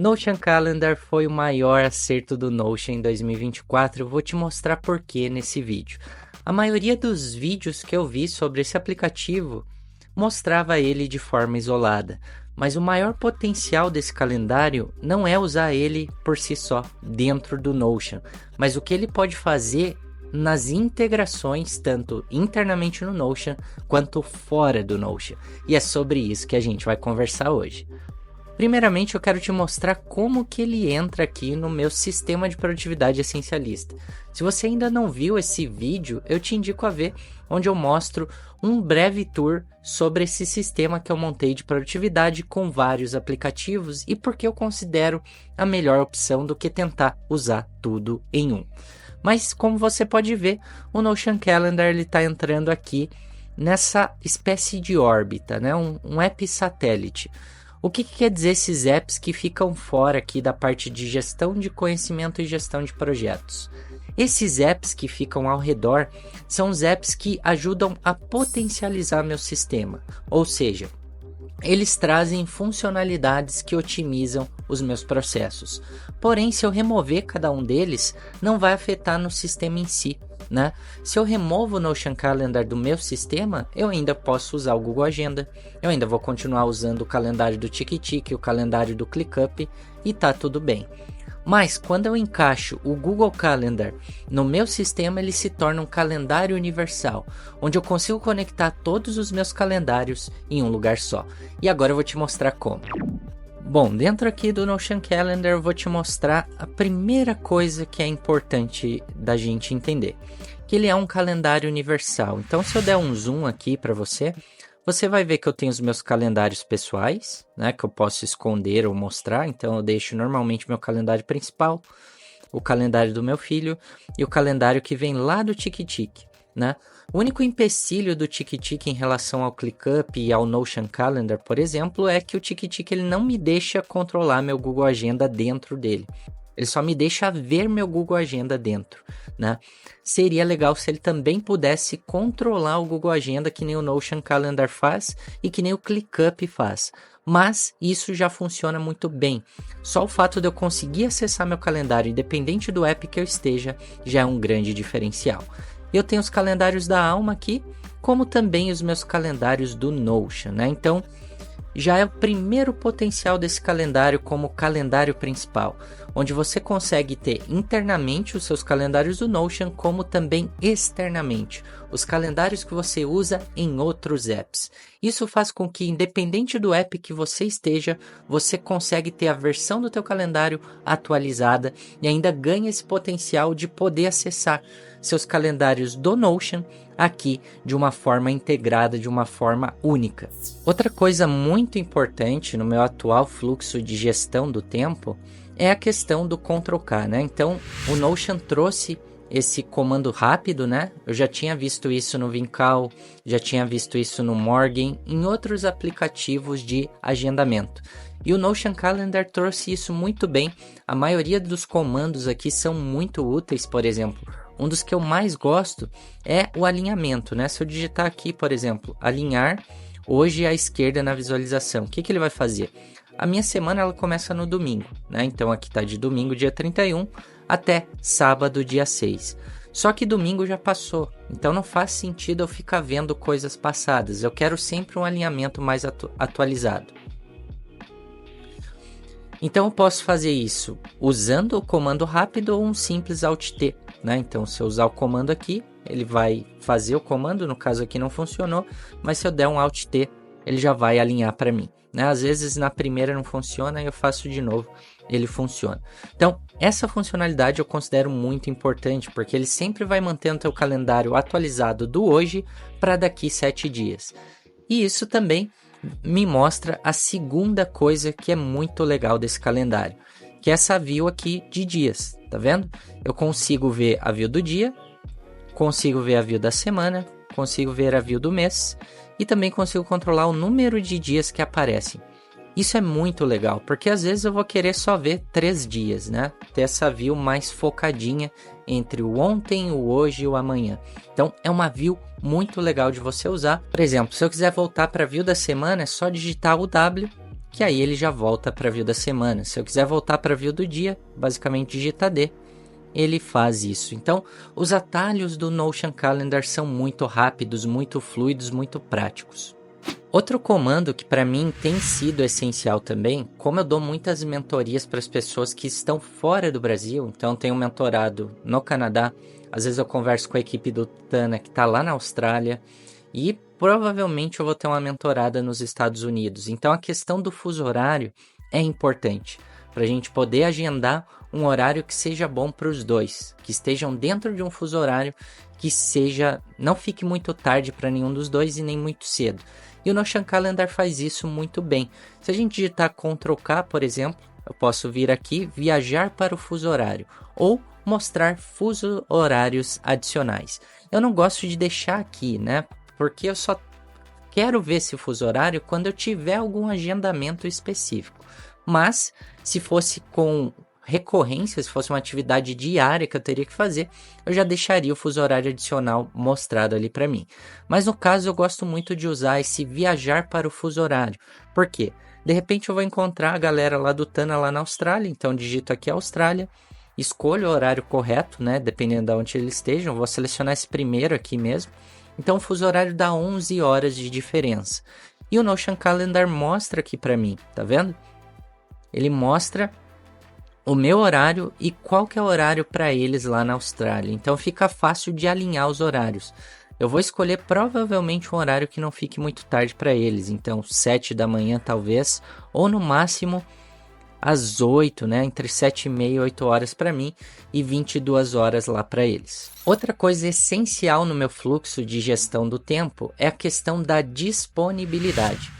Notion Calendar foi o maior acerto do Notion em 2024, eu vou te mostrar por quê nesse vídeo. A maioria dos vídeos que eu vi sobre esse aplicativo mostrava ele de forma isolada, mas o maior potencial desse calendário não é usar ele por si só dentro do Notion, mas o que ele pode fazer nas integrações, tanto internamente no Notion quanto fora do Notion. E é sobre isso que a gente vai conversar hoje. Primeiramente, eu quero te mostrar como que ele entra aqui no meu sistema de produtividade essencialista. Se você ainda não viu esse vídeo, eu te indico a ver, onde eu mostro um breve tour sobre esse sistema que eu montei de produtividade com vários aplicativos e porque eu considero a melhor opção do que tentar usar tudo em um. Mas como você pode ver, o Notion Calendar está entrando aqui nessa espécie de órbita, né? um app satélite. O que quer dizer esses apps que ficam fora aqui da parte de gestão de conhecimento e gestão de projetos? Esses apps que ficam ao redor são os apps que ajudam a potencializar meu sistema, ou seja, eles trazem funcionalidades que otimizam os meus processos. Porém, se eu remover cada um deles, não vai afetar no sistema em si, né? Se eu removo o Notion Calendar do meu sistema, eu ainda posso usar o Google Agenda, eu ainda vou continuar usando o calendário do TickTick, o calendário do ClickUp e tá tudo bem. Mas quando eu encaixo o Google Calendar no meu sistema, ele se torna um calendário universal, onde eu consigo conectar todos os meus calendários em um lugar só. E agora eu vou te mostrar como. Bom, dentro aqui do Notion Calendar eu vou te mostrar a primeira coisa que é importante da gente entender, que ele é um calendário universal. Então se eu der um zoom aqui para você, você vai ver que eu tenho os meus calendários pessoais, né, que eu posso esconder ou mostrar. Então eu deixo normalmente meu calendário principal, o calendário do meu filho e o calendário que vem lá do TickTick, né? O único empecilho do TickTick em relação ao ClickUp e ao Notion Calendar, por exemplo, é que o TickTick ele não me deixa controlar meu Google Agenda dentro dele. Ele só me deixa ver meu Google Agenda dentro, né? Seria legal se ele também pudesse controlar o Google Agenda que nem o Notion Calendar faz e que nem o ClickUp faz. Mas isso já funciona muito bem. Só o fato de eu conseguir acessar meu calendário independente do app que eu esteja já é um grande diferencial. Eu tenho os calendários da Alma aqui, como também os meus calendários do Notion, né? Então, já é o primeiro potencial desse calendário como calendário principal, onde você consegue ter internamente os seus calendários do Notion, como também externamente, os calendários que você usa em outros apps. Isso faz com que, independente do app que você esteja, você consegue ter a versão do teu calendário atualizada e ainda ganha esse potencial de poder acessar seus calendários do Notion aqui de uma forma integrada, de uma forma única. Outra coisa muito importante no meu atual fluxo de gestão do tempo é a questão do Ctrl+K, né? Então, o Notion trouxe esse comando rápido, né? Eu já tinha visto isso no Vincal, já tinha visto isso no Morgan, em outros aplicativos de agendamento. E o Notion Calendar trouxe isso muito bem. A maioria dos comandos aqui são muito úteis, por exemplo. Um dos que eu mais gosto é o alinhamento, né? Se eu digitar aqui, por exemplo, alinhar hoje à esquerda na visualização, o que ele vai fazer? A minha semana ela começa no domingo, né? Então aqui está de domingo, dia 31, até sábado, dia 6. Só que domingo já passou, então não faz sentido eu ficar vendo coisas passadas. Eu quero sempre um alinhamento mais atualizado. Então eu posso fazer isso usando o comando rápido ou um simples Alt+T, né? Então se eu usar o comando aqui, ele vai fazer o comando, no caso aqui não funcionou, mas se eu der um Alt+T, ele já vai alinhar para mim, né? Às vezes na primeira não funciona e eu faço de novo, ele funciona. Então essa funcionalidade eu considero muito importante, porque ele sempre vai mantendo o teu calendário atualizado do hoje para daqui 7 dias. E isso também me mostra a segunda coisa que é muito legal desse calendário, que é essa view aqui de dias, tá vendo? Eu consigo ver a view do dia, consigo ver a view da semana, consigo ver a view do mês e também consigo controlar o número de dias que aparecem. Isso é muito legal, porque às vezes eu vou querer só ver 3 dias, né? Ter essa view mais focadinha entre o ontem, o hoje e o amanhã. Então é uma view muito legal de você usar. Por exemplo, se eu quiser voltar para a view da semana, é só digitar o W que aí ele já volta para a view da semana. Se eu quiser voltar para a view do dia, basicamente digita D, ele faz isso. Então, os atalhos do Notion Calendar são muito rápidos, muito fluidos, muito práticos. Outro comando que para mim tem sido essencial também, como eu dou muitas mentorias para as pessoas que estão fora do Brasil, então tenho um mentorado no Canadá, às vezes eu converso com a equipe do Tana que está lá na Austrália, e provavelmente eu vou ter uma mentorada nos Estados Unidos. Então a questão do fuso horário é importante, para a gente poder agendar um horário que seja bom para os dois, que estejam dentro de um fuso horário que não fique muito tarde para nenhum dos dois e nem muito cedo. E o Notion Calendar faz isso muito bem. Se a gente digitar Ctrl+K, por exemplo, eu posso vir aqui, viajar para o fuso horário, ou mostrar fuso horários adicionais. Eu não gosto de deixar aqui, né? Porque eu só quero ver esse fuso horário quando eu tiver algum agendamento específico. Mas, se fosse com recorrência, se fosse uma atividade diária que eu teria que fazer, eu já deixaria o fuso horário adicional mostrado ali para mim. Mas no caso eu gosto muito de usar esse viajar para o fuso horário. Por quê? De repente eu vou encontrar a galera lá do Tana lá na Austrália, então digito aqui Austrália, escolho o horário correto, né? Dependendo de onde eles estejam, vou selecionar esse primeiro aqui mesmo. Então o fuso horário dá 11 horas de diferença. E o Notion Calendar mostra aqui para mim, tá vendo? Ele mostra o meu horário e qual que é o horário para eles lá na Austrália. Então fica fácil de alinhar os horários. Eu vou escolher provavelmente um horário que não fique muito tarde para eles. Então 7 da manhã talvez, ou no máximo às 8, né? Entre 7h30 e 8 horas para mim e 22 horas lá para eles. Outra coisa essencial no meu fluxo de gestão do tempo é a questão da disponibilidade.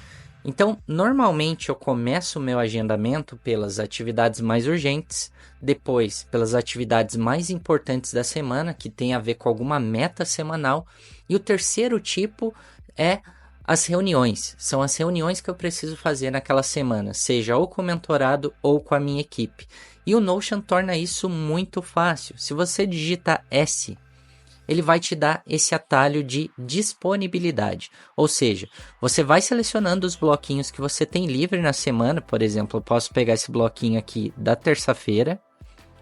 Então, normalmente eu começo o meu agendamento pelas atividades mais urgentes, depois pelas atividades mais importantes da semana, que tem a ver com alguma meta semanal, e o terceiro tipo é as reuniões. São as reuniões que eu preciso fazer naquela semana, seja ou com o mentorado ou com a minha equipe. E o Notion torna isso muito fácil. Se você digita S, ele vai te dar esse atalho de disponibilidade. Ou seja, você vai selecionando os bloquinhos que você tem livre na semana. Por exemplo, eu posso pegar esse bloquinho aqui da terça-feira.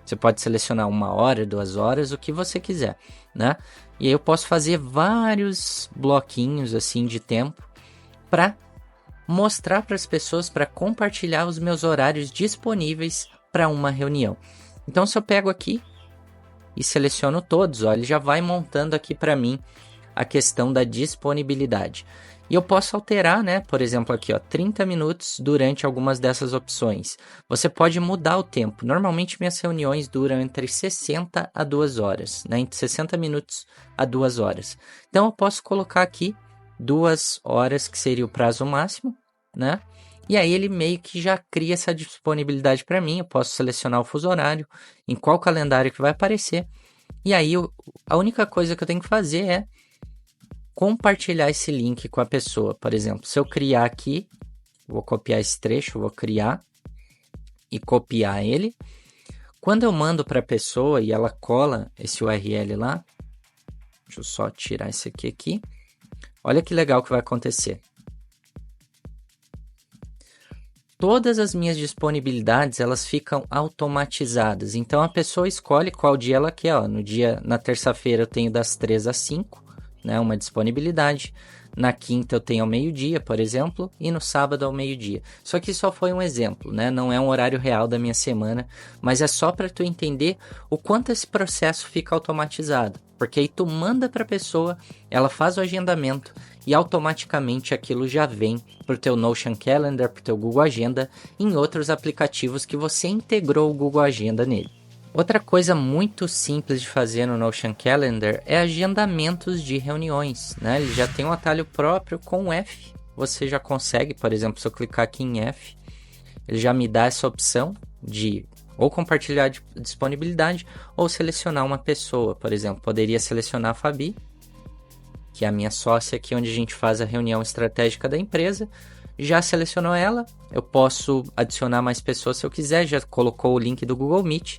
Você pode selecionar 1 hora, 2 horas, o que você quiser, né? E aí eu posso fazer vários bloquinhos assim de tempo para mostrar para as pessoas, para compartilhar os meus horários disponíveis para uma reunião. Então, se eu pego aqui e seleciono todos, ó, ele já vai montando aqui para mim a questão da disponibilidade. E eu posso alterar, né? Por exemplo, aqui, ó, 30 minutos durante algumas dessas opções. Você pode mudar o tempo. Normalmente minhas reuniões duram entre 60 a 2 horas, né? Entre 60 minutos a 2 horas. Então eu posso colocar aqui 2 horas, que seria o prazo máximo, né? E aí ele meio que já cria essa disponibilidade para mim. Eu posso selecionar o fuso horário, em qual calendário que vai aparecer. E aí a única coisa que eu tenho que fazer é compartilhar esse link com a pessoa. Por exemplo, se eu criar aqui, vou copiar esse trecho, vou criar e copiar ele. Quando eu mando para a pessoa e ela cola esse URL lá, deixa eu só tirar esse aqui. Olha que legal que vai acontecer. Todas as minhas disponibilidades, elas ficam automatizadas. Então, a pessoa escolhe qual dia ela quer. Ó. Na terça-feira eu tenho das 3 às 5, né, uma disponibilidade. Na quinta eu tenho ao meio-dia, por exemplo, e no sábado ao meio-dia. Só que só foi um exemplo, né? Não é um horário real da minha semana, mas é só para tu entender o quanto esse processo fica automatizado. Porque aí tu manda para a pessoa, ela faz o agendamento e automaticamente aquilo já vem para o teu Notion Calendar, para o teu Google Agenda e em outros aplicativos que você integrou o Google Agenda nele. Outra coisa muito simples de fazer no Notion Calendar é agendamentos de reuniões, né? Ele já tem um atalho próprio com F. Você já consegue, por exemplo, se eu clicar aqui em F, ele já me dá essa opção de ou compartilhar disponibilidade ou selecionar uma pessoa. Por exemplo, poderia selecionar a Fabi, que é a minha sócia aqui, onde a gente faz a reunião estratégica da empresa. Já selecionou ela, eu posso adicionar mais pessoas se eu quiser, já colocou o link do Google Meet,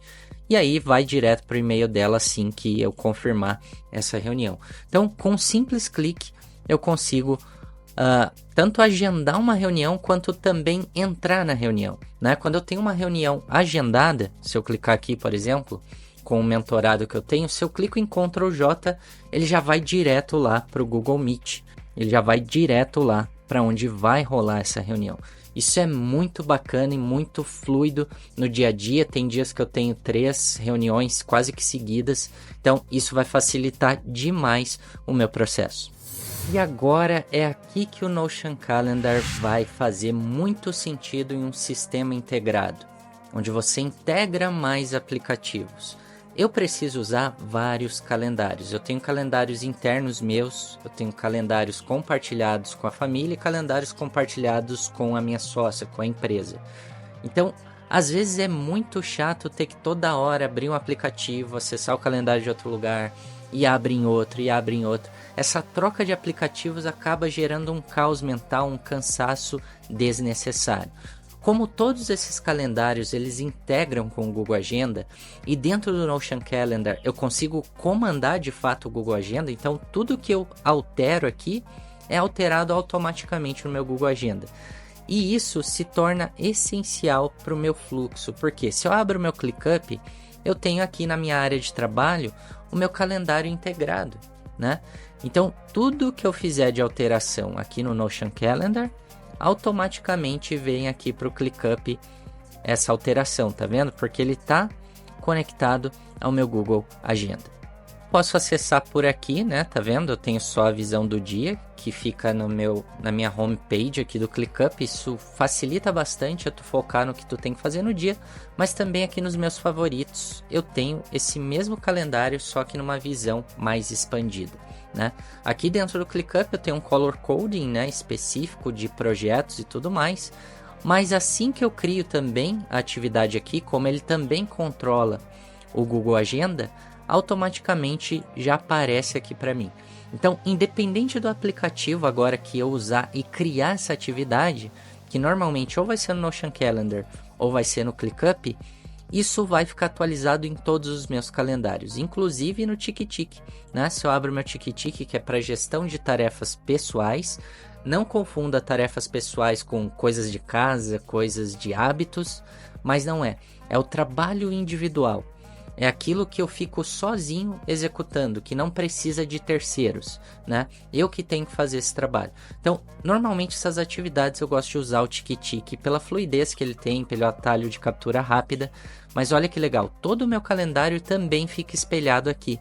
e aí vai direto para o e-mail dela assim que eu confirmar essa reunião. Então, com um simples clique, eu consigo tanto agendar uma reunião quanto também entrar na reunião, né? Quando eu tenho uma reunião agendada, se eu clicar aqui, por exemplo, com o mentorado que eu tenho, se eu clico em Ctrl J, ele já vai direto lá para o Google Meet, ele já vai direto lá para onde vai rolar essa reunião. Isso é muito bacana e muito fluido no dia a dia. Tem dias que eu tenho 3 reuniões quase que seguidas, então isso vai facilitar demais o meu processo. E agora é aqui que o Notion Calendar vai fazer muito sentido em um sistema integrado, onde você integra mais aplicativos. Eu preciso usar vários calendários. Eu tenho calendários internos meus, eu tenho calendários compartilhados com a família e calendários compartilhados com a minha sócia, com a empresa. Então, às vezes é muito chato ter que toda hora abrir um aplicativo, acessar o calendário de outro lugar, e abre em outro, e abre em outro. Essa troca de aplicativos acaba gerando um caos mental, um cansaço desnecessário. Como todos esses calendários eles integram com o Google Agenda e dentro do Notion Calendar eu consigo comandar de fato o Google Agenda, então tudo que eu altero aqui é alterado automaticamente no meu Google Agenda. E isso se torna essencial para o meu fluxo, porque se eu abro o meu ClickUp, eu tenho aqui na minha área de trabalho o meu calendário integrado, né? Então tudo que eu fizer de alteração aqui no Notion Calendar, automaticamente vem aqui para o ClickUp essa alteração, tá vendo? Porque ele está conectado ao meu Google Agenda. Posso acessar por aqui, né? Tá vendo? Eu tenho só a visão do dia que fica na minha homepage aqui do ClickUp. Isso facilita bastante a tu focar no que tu tem que fazer no dia, mas também aqui nos meus favoritos eu tenho esse mesmo calendário, só que numa visão mais expandida, né? Aqui dentro do ClickUp eu tenho um color coding, né, específico de projetos e tudo mais, mas assim que eu crio também a atividade aqui, como ele também controla o Google Agenda, automaticamente já aparece aqui para mim. Então, independente do aplicativo agora que eu usar e criar essa atividade, que normalmente ou vai ser no Notion Calendar ou vai ser no ClickUp, isso vai ficar atualizado em todos os meus calendários, inclusive no TickTick, né? Se eu abro meu TickTick, que é para gestão de tarefas pessoais, não confunda tarefas pessoais com coisas de casa, coisas de hábitos, mas não é. É o trabalho individual. É aquilo que eu fico sozinho executando, que não precisa de terceiros, né? Eu que tenho que fazer esse trabalho. Então, normalmente essas atividades eu gosto de usar o TickTick pela fluidez que ele tem, pelo atalho de captura rápida. Mas olha que legal, todo o meu calendário também fica espelhado aqui.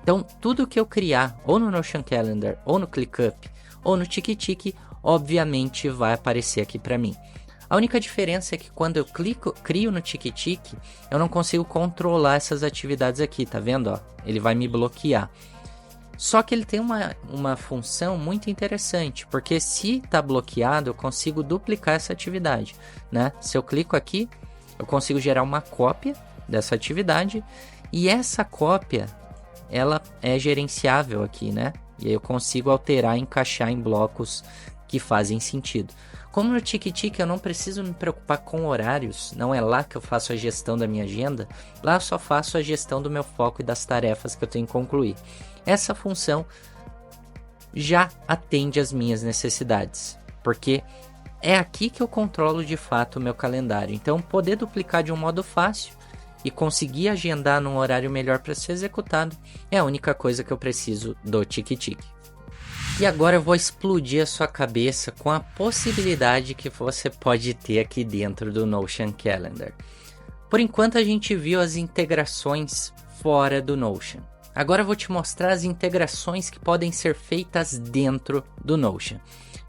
Então, tudo que eu criar, ou no Notion Calendar, ou no ClickUp, ou no TickTick, obviamente vai aparecer aqui para mim. A única diferença é que quando eu crio no TickTick, eu não consigo controlar essas atividades aqui, tá vendo? Ó, ele vai me bloquear. Só que ele tem uma função muito interessante, porque se está bloqueado, eu consigo duplicar essa atividade, né? Se eu clico aqui, eu consigo gerar uma cópia dessa atividade, e essa cópia, ela é gerenciável aqui, né? E aí eu consigo alterar e encaixar em blocos que fazem sentido. Como no TickTick eu não preciso me preocupar com horários, não é lá que eu faço a gestão da minha agenda, lá eu só faço a gestão do meu foco e das tarefas que eu tenho que concluir. Essa função já atende às minhas necessidades, porque é aqui que eu controlo de fato o meu calendário. Então, poder duplicar de um modo fácil e conseguir agendar num horário melhor para ser executado é a única coisa que eu preciso do TickTick. E agora eu vou explodir a sua cabeça com a possibilidade que você pode ter aqui dentro do Notion Calendar. Por enquanto a gente viu as integrações fora do Notion. Agora eu vou te mostrar as integrações que podem ser feitas dentro do Notion.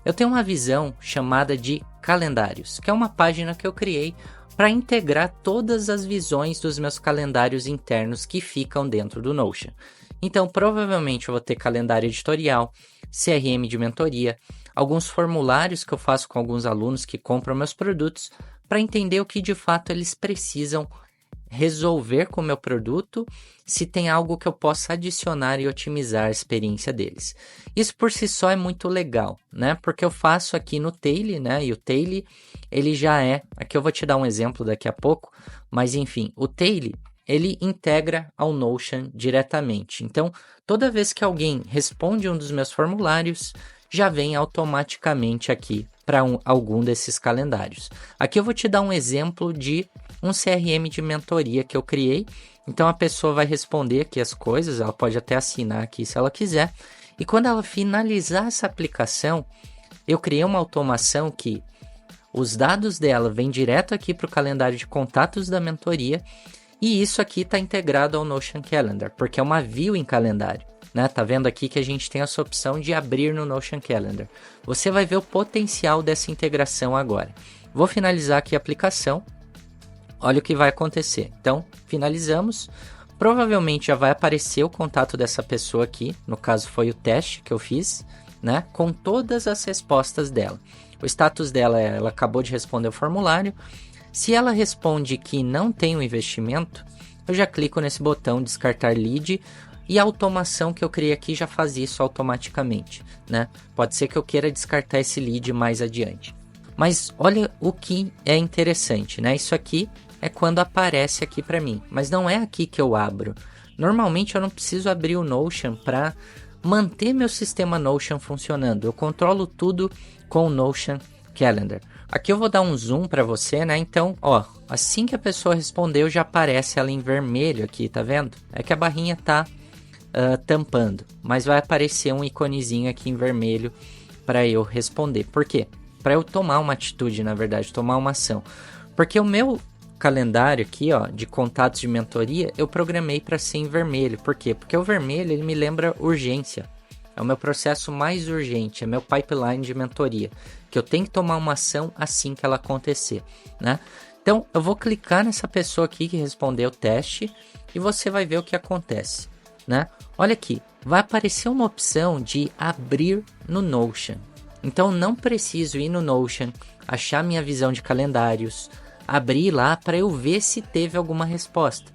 Eu tenho uma visão chamada de calendários, que é uma página que eu criei para integrar todas as visões dos meus calendários internos que ficam dentro do Notion. Então, provavelmente eu vou ter calendário editorial, CRM de mentoria, alguns formulários que eu faço com alguns alunos que compram meus produtos para entender o que de fato eles precisam resolver com o meu produto, se tem algo que eu possa adicionar e otimizar a experiência deles. Isso por si só é muito legal, né? Porque eu faço aqui no Tailly, né? E o Tailly, ele já é... Aqui eu vou te dar um exemplo daqui a pouco, mas enfim, o Tailly, ele integra ao Notion diretamente. Então, toda vez que alguém responde um dos meus formulários, já vem automaticamente aqui para algum desses calendários. Aqui eu vou te dar um exemplo de um CRM de mentoria que eu criei. Então a pessoa vai responder aqui as coisas, ela pode até assinar aqui se ela quiser. E quando ela finalizar essa aplicação, eu criei uma automação que os dados dela vêm direto aqui para o calendário de contatos da mentoria, e isso aqui está integrado ao Notion Calendar, porque é uma view em calendário. Né? Tá vendo aqui que a gente tem essa opção de abrir no Notion Calendar. Você vai ver o potencial dessa integração agora. Vou finalizar aqui a aplicação. Olha o que vai acontecer. Então, finalizamos. Provavelmente já vai aparecer o contato dessa pessoa aqui. No caso, foi o teste que eu fiz, né? Com todas as respostas dela. O status dela é: ela acabou de responder o formulário. Se ela responde que não tem um investimento, eu já clico nesse botão descartar lead, e a automação que eu criei aqui já faz isso automaticamente, né? Pode ser que eu queira descartar esse lead mais adiante. Mas olha o que é interessante, né? Isso aqui é quando aparece aqui para mim, mas não é aqui que eu abro. Normalmente eu não preciso abrir o Notion para manter meu sistema Notion funcionando. Eu controlo tudo com o Notion Calendar. Aqui eu vou dar um zoom para você, né? Então, ó, assim que a pessoa respondeu, já aparece ela em vermelho aqui, tá vendo? É que a barrinha tá tampando, mas vai aparecer um iconezinho aqui em vermelho para eu responder. Por quê? Para eu tomar uma atitude, na verdade, tomar uma ação. Porque o meu calendário aqui, ó, de contatos de mentoria, eu programei para ser em vermelho. Por quê? Porque o vermelho, ele me lembra urgência. É o meu processo mais urgente, é meu pipeline de mentoria, que eu tenho que tomar uma ação assim que ela acontecer, né? Então, eu vou clicar nessa pessoa aqui que respondeu o teste e você vai ver o que acontece, né? Olha aqui, vai aparecer uma opção de abrir no Notion. Então, não preciso ir no Notion, achar minha visão de calendários, abrir lá para eu ver se teve alguma resposta.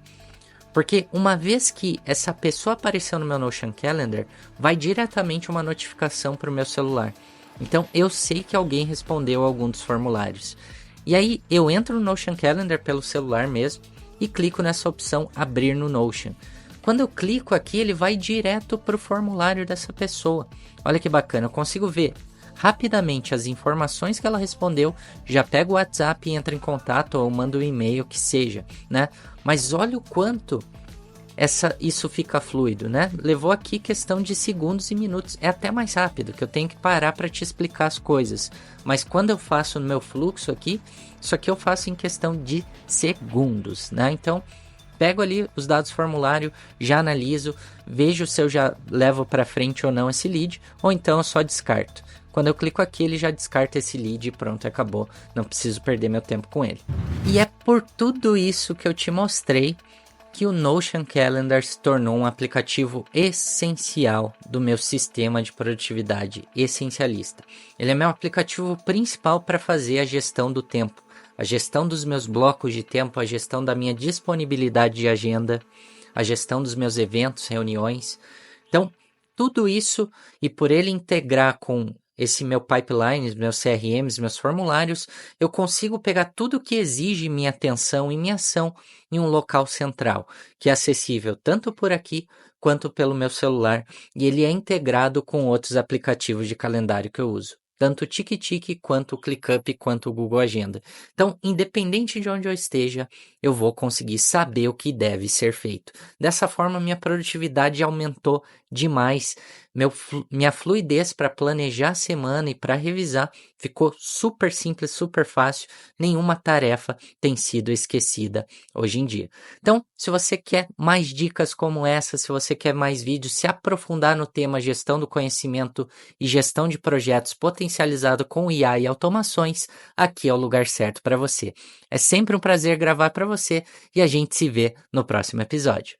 Porque uma vez que essa pessoa apareceu no meu Notion Calendar, vai diretamente uma notificação para o meu celular. Então eu sei que alguém respondeu a algum dos formulários. E aí eu entro no Notion Calendar pelo celular mesmo e clico nessa opção abrir no Notion. Quando eu clico aqui, ele vai direto para o formulário dessa pessoa. Olha que bacana, eu consigo ver rapidamente as informações que ela respondeu, já pego o WhatsApp e entro em contato ou mando um e-mail, que seja, né? Mas olha o quanto isso fica fluido, né? Levou aqui questão de segundos e minutos, é até mais rápido, que eu tenho que parar para te explicar as coisas. Mas quando eu faço no meu fluxo aqui, isso aqui eu faço em questão de segundos, né? Então, pego ali os dados do formulário, já analiso, vejo se eu já levo para frente ou não esse lead, ou então eu só descarto. Quando eu clico aqui, ele já descarta esse lead e pronto, acabou. Não preciso perder meu tempo com ele. E é por tudo isso que eu te mostrei que o Notion Calendar se tornou um aplicativo essencial do meu sistema de produtividade essencialista. Ele é meu aplicativo principal para fazer a gestão do tempo, a gestão dos meus blocos de tempo, a gestão da minha disponibilidade de agenda, a gestão dos meus eventos, reuniões. Então, tudo isso, e por ele integrar com esse meu pipeline, meus CRMs, meus formulários, eu consigo pegar tudo que exige minha atenção e minha ação em um local central, que é acessível tanto por aqui quanto pelo meu celular, e ele é integrado com outros aplicativos de calendário que eu uso. Tanto o TickTick, quanto o ClickUp, quanto o Google Agenda. Então, independente de onde eu esteja, eu vou conseguir saber o que deve ser feito. Dessa forma, minha produtividade aumentou demais. Minha fluidez para planejar a semana e para revisar ficou super simples, super fácil. Nenhuma tarefa tem sido esquecida hoje em dia. Então, se você quer mais dicas como essa, se você quer mais vídeos, se aprofundar no tema gestão do conhecimento e gestão de projetos potencializado com IA e automações, aqui é o lugar certo para você. É sempre um prazer gravar para você e a gente se vê no próximo episódio.